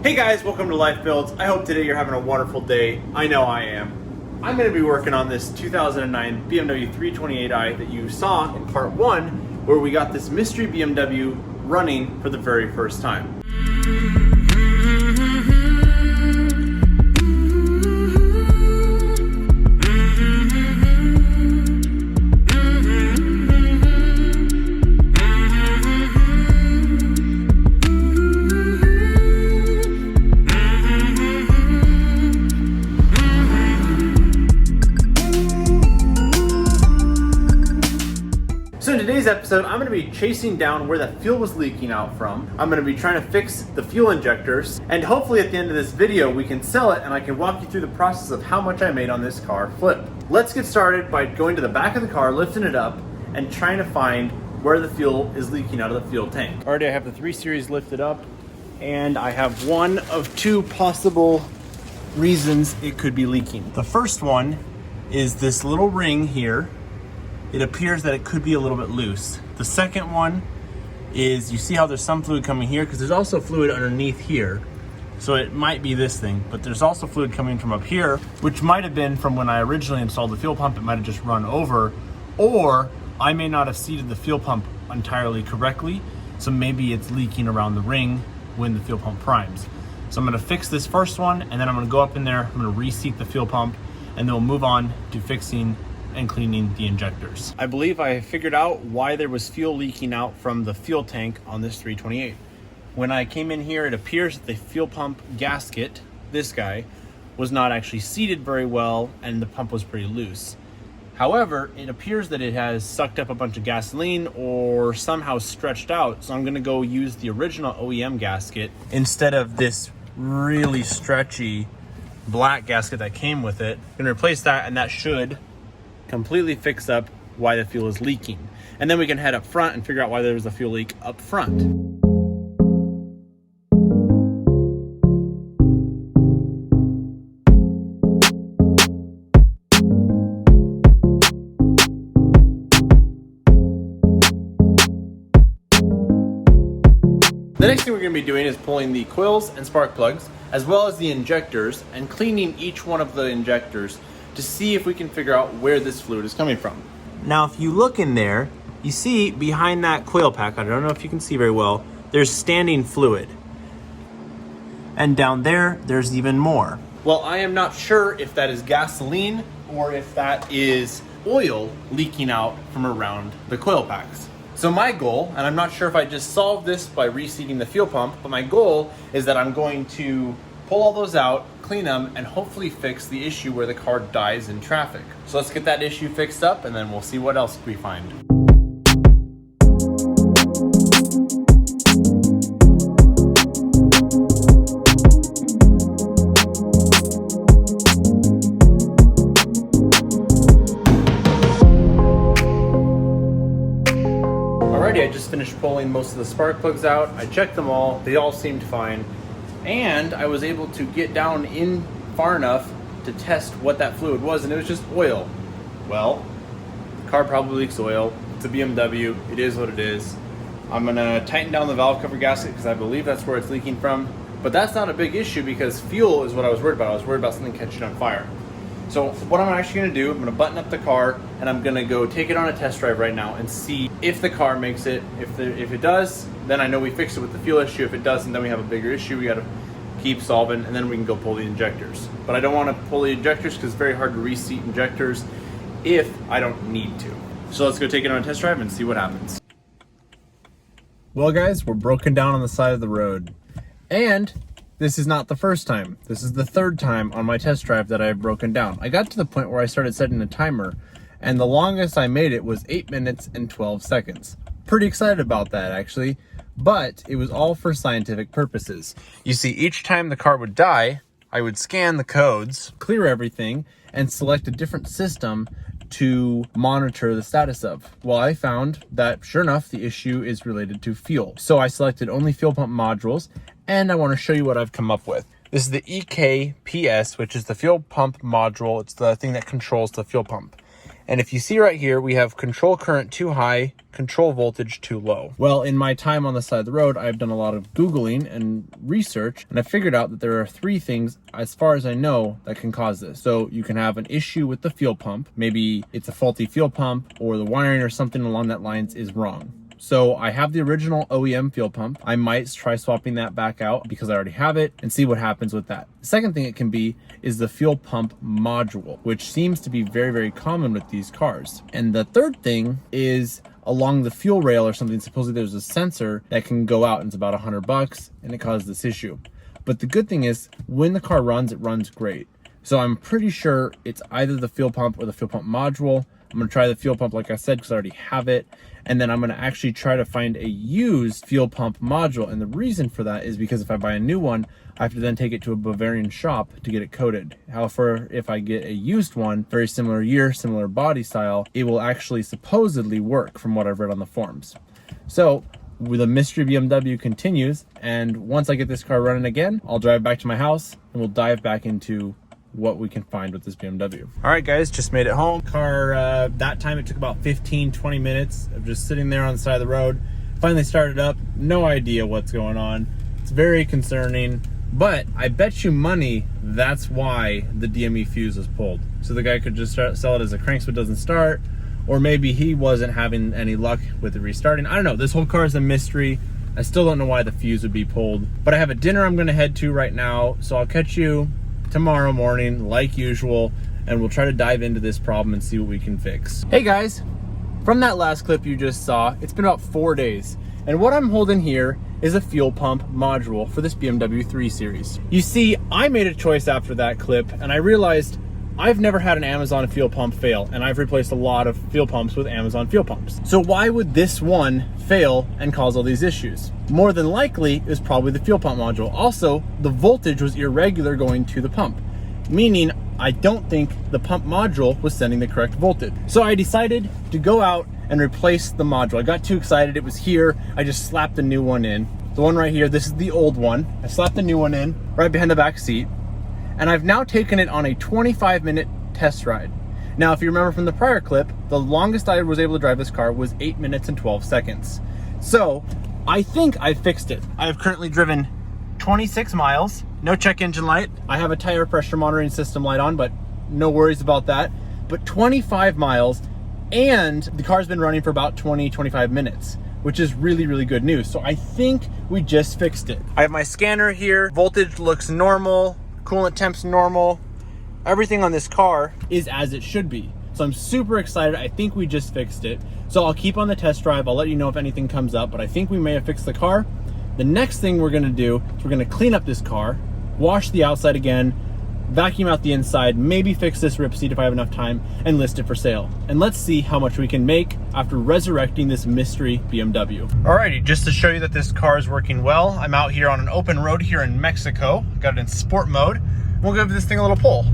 Hey guys, welcome to LifeBuilds. I hope today you're having a wonderful day. I know I am. I'm going to be working on this 2009 BMW 328i that you saw in part 1, where we got this mystery BMW running for the very first time. So in today's episode, I'm going to be chasing down where that fuel was leaking out from. I'm going to be trying to fix the fuel injectors, and hopefully at the end of this video we can sell it and I can walk you through the process of how much I made on this car flip. Let's get started by going to the back of the car, lifting it up, and trying to find where the fuel is leaking out of the fuel tank. Already I have the 3 Series lifted up, and I have one of 2 possible reasons it could be leaking. The first one is this little ring here. It appears that it could be a little bit loose. The second one is, you see how there's some fluid coming here, because there's also fluid underneath here. So it might be this thing, but there's also fluid coming from up here, which might have been from when I originally installed the fuel pump. It might have just run over, or I may not have seated the fuel pump entirely correctly. So maybe it's leaking around the ring when the fuel pump primes. So I'm gonna fix this first one, and then I'm gonna go up in there, I'm gonna reseat the fuel pump, and then we'll move on to fixing and cleaning the injectors. I believe I figured out why there was fuel leaking out from the fuel tank on this 328. When I came in here, it appears that the fuel pump gasket, this guy, was not actually seated very well, and the pump was pretty loose. However, it appears that it has sucked up a bunch of gasoline or somehow stretched out, so I'm gonna go use the original OEM gasket instead of this really stretchy black gasket that came with it. I'm gonna replace that, and that should completely fix up why the fuel is leaking. And then we can head up front and figure out why there was a fuel leak up front. The next thing we're going to be doing is pulling the coils and spark plugs, as well as the injectors, and cleaning each one of the injectors to see if we can figure out where this fluid is coming from. Now, if you look in there, you see behind that coil pack, I don't know if you can see very well, there's standing fluid. And down there, there's even more. Well, I am not sure if that is gasoline or if that is oil leaking out from around the coil packs. So my goal, and I'm not sure if I just solved this by reseating the fuel pump, but my goal is that I'm going to pull all those out, clean them, and hopefully fix the issue where the car dies in traffic. So let's get that issue fixed up, and then we'll see what else we find. Alrighty, I just finished pulling most of the spark plugs out. I checked them all, they all seemed fine. And I was able to get down in far enough to test what that fluid was, and it was just oil. Well, the car probably leaks oil. It's a BMW, it is what it is. I'm gonna tighten down the valve cover gasket because I believe that's where it's leaking from. But that's not a big issue because fuel is what I was worried about. I was worried about something catching on fire. So what I'm actually gonna do, I'm gonna button up the car, and I'm gonna go take it on a test drive right now and see if the car makes it. If it does, then I know we fixed it with the fuel issue. If it doesn't, then we have a bigger issue we gotta keep solving, and then we can go pull the injectors. But I don't wanna pull the injectors because it's very hard to reseat injectors if I don't need to. So let's go take it on a test drive and see what happens. Well guys, we're broken down on the side of the road. And this is not the first time. This is the 3rd time on my test drive that I've broken down. I got to the point where I started setting a timer, and the longest I made it was 8 minutes and 12 seconds. Pretty excited about that actually, but it was all for scientific purposes. You see, each time the car would die, I would scan the codes, clear everything, and select a different system to monitor the status of. Well, I found that sure enough, the issue is related to fuel. So I selected only fuel pump modules, and I want to show you what I've come up with. This is the EKPS, which is the fuel pump module. It's the thing that controls the fuel pump. And if you see right here, we have control current too high, control voltage too low. Well, in my time on the side of the road, I've done a lot of Googling and research, and I figured out that there are 3 things, as far as I know, that can cause this. So you can have an issue with the fuel pump. Maybe it's a faulty fuel pump, or the wiring or something along that lines is wrong. So I have the original OEM fuel pump. I might try swapping that back out because I already have it and see what happens with that. The second thing it can be is the fuel pump module, which seems to be very, very common with these cars. And the third thing is along the fuel rail or something. Supposedly there's a sensor that can go out and it's about $100 and it causes this issue. But the good thing is when the car runs, it runs great. So I'm pretty sure it's either the fuel pump or the fuel pump module. I'm gonna try the fuel pump, like I said, because I already have it. And then I'm gonna actually try to find a used fuel pump module. And the reason for that is because if I buy a new one, I have to then take it to a Bavarian shop to get it coated. However, if I get a used one, very similar year, similar body style, it will actually supposedly work from what I've read on the forums. So the mystery BMW continues. And once I get this car running again, I'll drive back to my house and we'll dive back into what we can find with this BMW. All right, guys, just made it home. Car, that time it took about 15-20 minutes of just sitting there on the side of the road. Finally started up, no idea what's going on. It's very concerning, but I bet you money that's why the DME fuse was pulled. So the guy could just sell it as a crank so it doesn't start, or maybe he wasn't having any luck with it restarting. I don't know, this whole car is a mystery. I still don't know why the fuse would be pulled, but I have a dinner I'm gonna head to right now, so I'll catch you tomorrow morning like usual, and we'll try to dive into this problem and see what we can fix. Hey guys, from that last clip you just saw, it's been about 4 days, and what I'm holding here is a fuel pump module for this BMW 3 Series. You see, I made a choice after that clip, and I realized I've never had an Amazon fuel pump fail, and I've replaced a lot of fuel pumps with Amazon fuel pumps. So why would this one fail and cause all these issues? More than likely, it was probably the fuel pump module. Also, the voltage was irregular going to the pump, meaning I don't think the pump module was sending the correct voltage. So I decided to go out and replace the module. I got too excited, it was here. I just slapped the new one in. The one right here, this is the old one. I slapped the new one in right behind the back seat. And I've now taken it on a 25-minute test ride. Now, if you remember from the prior clip, the longest I was able to drive this car was 8 minutes and 12 seconds. So I think I fixed it. I have currently driven 26 miles, no check engine light. I have a tire pressure monitoring system light on, but no worries about that. But 25 miles, and the car's been running for about 20-25 minutes, which is really, really good news. So I think we just fixed it. I have my scanner here. Voltage looks normal. Coolant temp's normal. Everything on this car is as it should be. So I'm super excited. I think we just fixed it. So I'll keep on the test drive. I'll let you know if anything comes up, but I think we may have fixed the car. The next thing we're gonna do is we're gonna clean up this car, wash the outside again, vacuum out the inside, maybe fix this rip seat if I have enough time, and list it for sale. And let's see how much we can make after resurrecting this mystery BMW. Alrighty, just to show you that this car is working well, I'm out here on an open road here in Mexico. Got it in sport mode. We'll give this thing a little pull.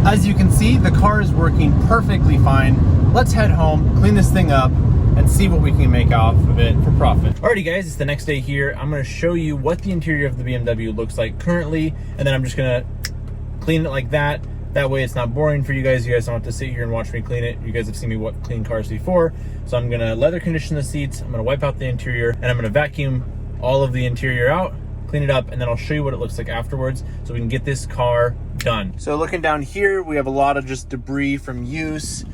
As you can see, the car is working perfectly fine. Let's head home, clean this thing up, and see what we can make off of it for profit. Alrighty guys, it's the next day here. I'm gonna show you what the interior of the BMW looks like currently, and then I'm just gonna clean it like that. That way it's not boring for you guys. You guys don't have to sit here and watch me clean it. You guys have seen me clean cars before. So I'm gonna leather condition the seats, I'm gonna wipe out the interior, and I'm gonna vacuum all of the interior out, clean it up, and then I'll show you what it looks like afterwards so we can get this car done. So looking down here, we have a lot of just debris from use.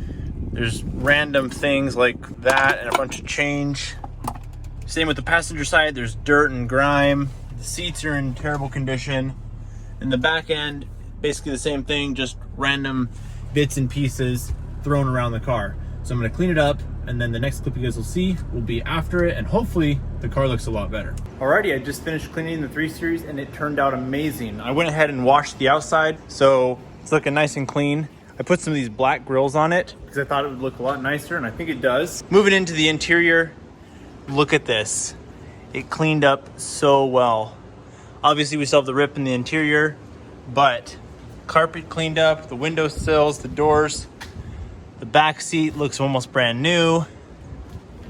There's random things like that and a bunch of change. Same with the passenger side, there's dirt and grime. The seats are in terrible condition. In the back end, basically the same thing, just random bits and pieces thrown around the car. So I'm gonna clean it up, and then the next clip you guys will see will be after it, and hopefully the car looks a lot better. Alrighty, I just finished cleaning the 3 Series and it turned out amazing. I went ahead and washed the outside, so it's looking nice and clean. I put some of these black grills on it because I thought it would look a lot nicer, and I think it does. Moving into the interior, look at this. it cleaned up so well. Obviously we still have the rip in the interior, but carpet cleaned up, the window sills, the doors, the back seat looks almost brand new.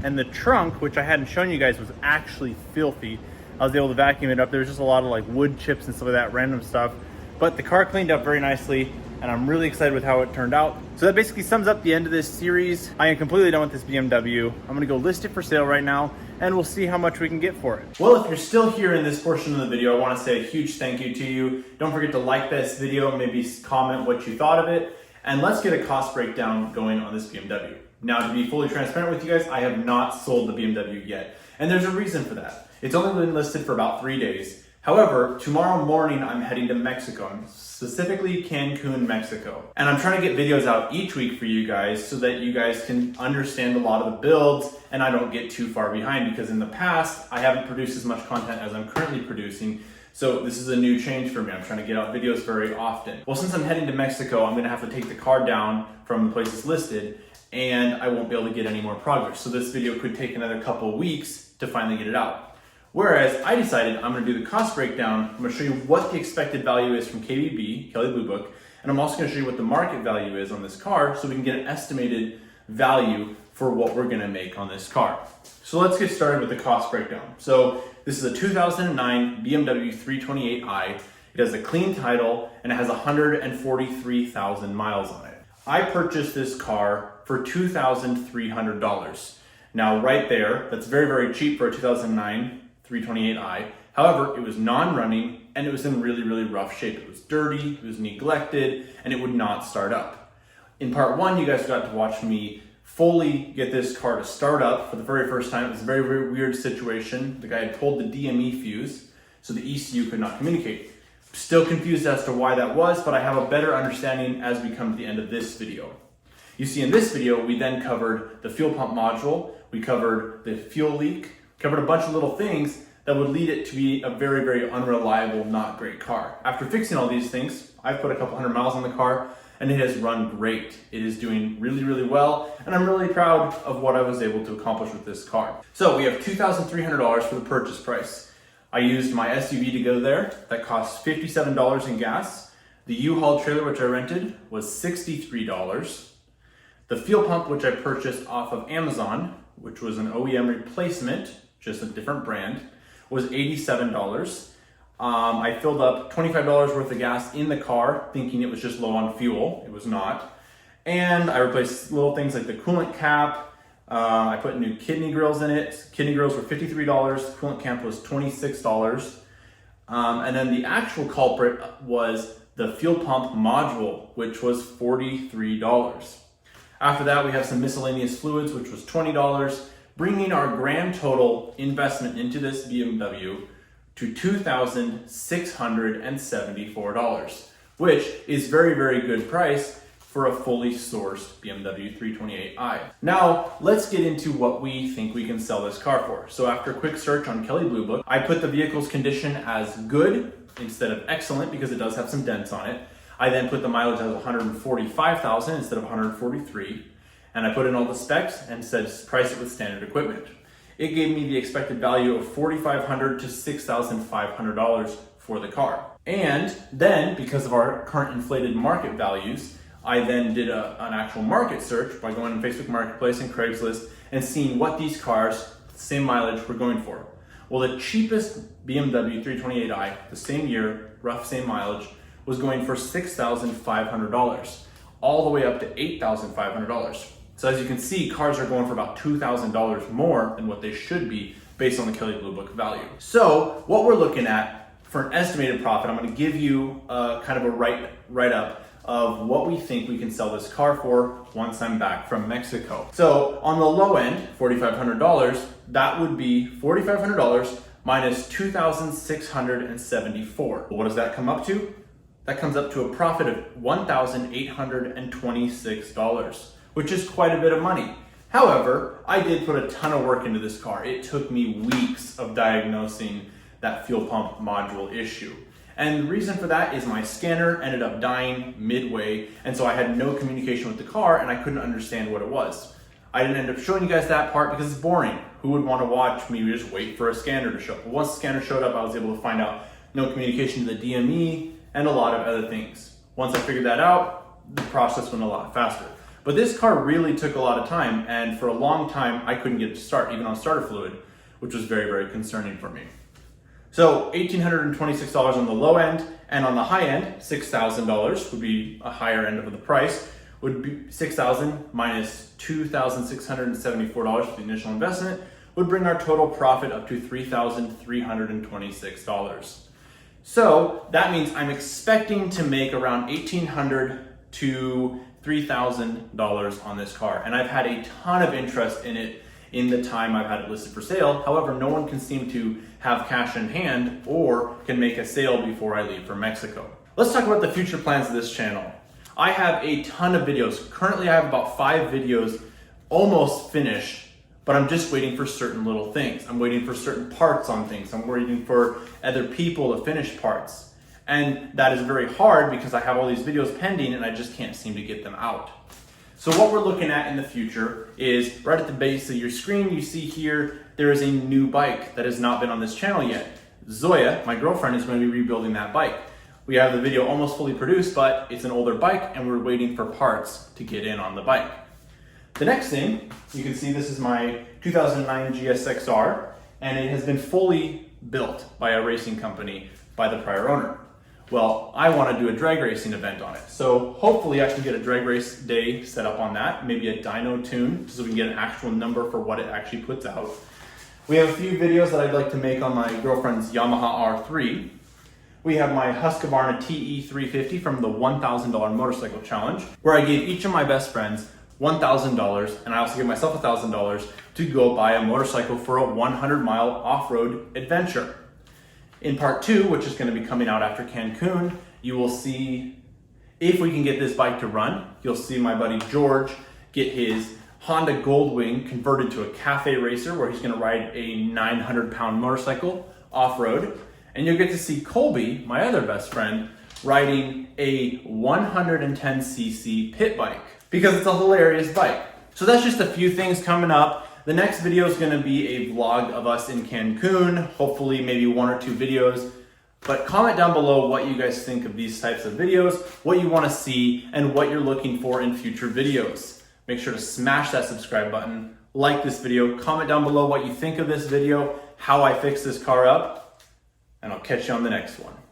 And the trunk, which I hadn't shown you guys, was actually filthy. I was able to vacuum it up. There was just a lot of like wood chips and stuff like that, random stuff. But the car cleaned up very nicely, and I'm really excited with how it turned out. So that basically sums up the end of this series. I am completely done with this BMW. I'm gonna go list it for sale right now, and we'll see how much we can get for it. Well, if you're still here in this portion of the video, I wanna say a huge thank you to you. Don't forget to like this video, maybe comment what you thought of it, and let's get a cost breakdown going on this BMW. Now, to be fully transparent with you guys, I have not sold the BMW yet, and there's a reason for that. It's only been listed for about 3 days. However, tomorrow morning I'm heading to Mexico, specifically Cancun, Mexico. And I'm trying to get videos out each week for you guys so that you guys can understand a lot of the builds and I don't get too far behind, because in the past I haven't produced as much content as I'm currently producing. So this is a new change for me. I'm trying to get out videos very often. Well, since I'm heading to Mexico, I'm gonna have to take the car down from the places listed, and I won't be able to get any more progress. So this video could take another couple of weeks to finally get it out. Whereas I decided I'm gonna do the cost breakdown. I'm gonna show you what the expected value is from KBB, Kelley Blue Book, and I'm also gonna show you what the market value is on this car so we can get an estimated value for what we're gonna make on this car. So let's get started with the cost breakdown. So this is a 2009 BMW 328i. It has a clean title and it has 143,000 miles on it. I purchased this car for $2,300. Now right there, that's very, very cheap for a 2009 328i. However, it was non-running and it was in really, really rough shape. It was dirty, it was neglected, and it would not start up. In part one, you guys got to watch me fully get this car to start up for the very first time. It was a very, very weird situation. The guy had pulled the DME fuse, so the ECU could not communicate. Still confused as to why that was, but I have a better understanding as we come to the end of this video. You see, in this video, we then covered the fuel pump module, we covered the fuel leak, covered a bunch of little things that would lead it to be a very, very unreliable, not great car. After fixing all these things, I've put a couple hundred miles on the car and it has run great. It is doing really, really well, and I'm really proud of what I was able to accomplish with this car. So we have $2,300 for the purchase price. I used my SUV to go there. That cost $57 in gas. The U-Haul trailer, which I rented, was $63. The fuel pump, which I purchased off of Amazon, which was an OEM replacement, just a different brand, was $87. I filled up $25 worth of gas in the car, thinking it was just low on fuel. It was not. And I replaced little things like the coolant cap. I put new kidney grills in it. Kidney grills were $53. Coolant cap was $26. And then the actual culprit was the fuel pump module, which was $43. After that, we have some miscellaneous fluids, which was $20, bringing our grand total investment into this BMW to $2,674, which is very, very good price for a fully sourced BMW 328i. Now, let's get into what we think we can sell this car for. So after a quick search on Kelley Blue Book, I put the vehicle's condition as good instead of excellent because it does have some dents on it. I then put the mileage as 145,000 instead of 143, and I put in all the specs and said price it with standard equipment. It gave me the expected value of $4,500 to $6,500 for the car. And then, because of our current inflated market values, I then did an actual market search by going on Facebook Marketplace and Craigslist and seeing what these cars, same mileage, were going for. Well, the cheapest BMW 328i, the same year, rough same mileage, was going for $6,500, all the way up to $8,500. So as you can see, cars are going for about $2,000 more than what they should be based on the Kelley Blue Book value. So what we're looking at for an estimated profit, I'm gonna give you kind of a write-up of what we think we can sell this car for once I'm back from Mexico. So on the low end, $4,500, that would be $4,500 minus $2,674. What does that come up to? That comes up to a profit of $1,826, which is quite a bit of money. However, I did put a ton of work into this car. It took me weeks of diagnosing that fuel pump module issue. And the reason for that is my scanner ended up dying midway, and so I had no communication with the car and I couldn't understand what it was. I didn't end up showing you guys that part because it's boring. Who would want to watch me just wait for a scanner to show up? But once the scanner showed up, I was able to find out no communication to the DME and a lot of other things. Once I figured that out, the process went a lot faster. But this car really took a lot of time, and for a long time, I couldn't get it to start, even on starter fluid, which was very, very concerning for me. So $1,826 on the low end, and on the high end, $6,000 would be a higher end of the price, would be $6,000 minus $2,674 for the initial investment, would bring our total profit up to $3,326. So that means I'm expecting to make around $1,800 to $3,000 on this car. And I've had a ton of interest in it in the time I've had it listed for sale. However, no one can seem to have cash in hand or can make a sale before I leave for Mexico. Let's talk about the future plans of this channel. I have a ton of videos. Currently, I have about 5 videos almost finished, but I'm just waiting for certain little things. I'm waiting for certain parts on things. I'm waiting for other people to finish parts. And that is very hard because I have all these videos pending and I just can't seem to get them out. So what we're looking at in the future is right at the base of your screen, you see here, there is a new bike that has not been on this channel yet. Zoya, my girlfriend, is going to be rebuilding that bike. We have the video almost fully produced, but it's an older bike and we're waiting for parts to get in on the bike. The next thing, you can see this is my 2009 GSX-R, and it has been fully built by a racing company by the prior owner. Well, I want to do a drag racing event on it. So hopefully I can get a drag race day set up on that, maybe a dyno tune, so we can get an actual number for what it actually puts out. We have a few videos that I'd like to make on my girlfriend's Yamaha R3. We have my Husqvarna TE350 from the $1,000 motorcycle challenge, where I gave each of my best friends $1,000, and I also gave myself $1,000 to go buy a motorcycle for a 100-mile off-road adventure. In part 2, which is going to be coming out after Cancun, you will see if we can get this bike to run. You'll see my buddy George get his Honda Goldwing converted to a cafe racer where he's going to ride a 900-pound motorcycle off-road. And you'll get to see Colby, my other best friend, riding a 110cc pit bike because it's a hilarious bike. So that's just a few things coming up. The next video is going to be a vlog of us in Cancun, hopefully maybe 1 or 2 videos. But comment down below what you guys think of these types of videos, what you want to see, and what you're looking for in future videos. Make sure to smash that subscribe button, like this video, comment down below what you think of this video, how I fix this car up, and I'll catch you on the next one.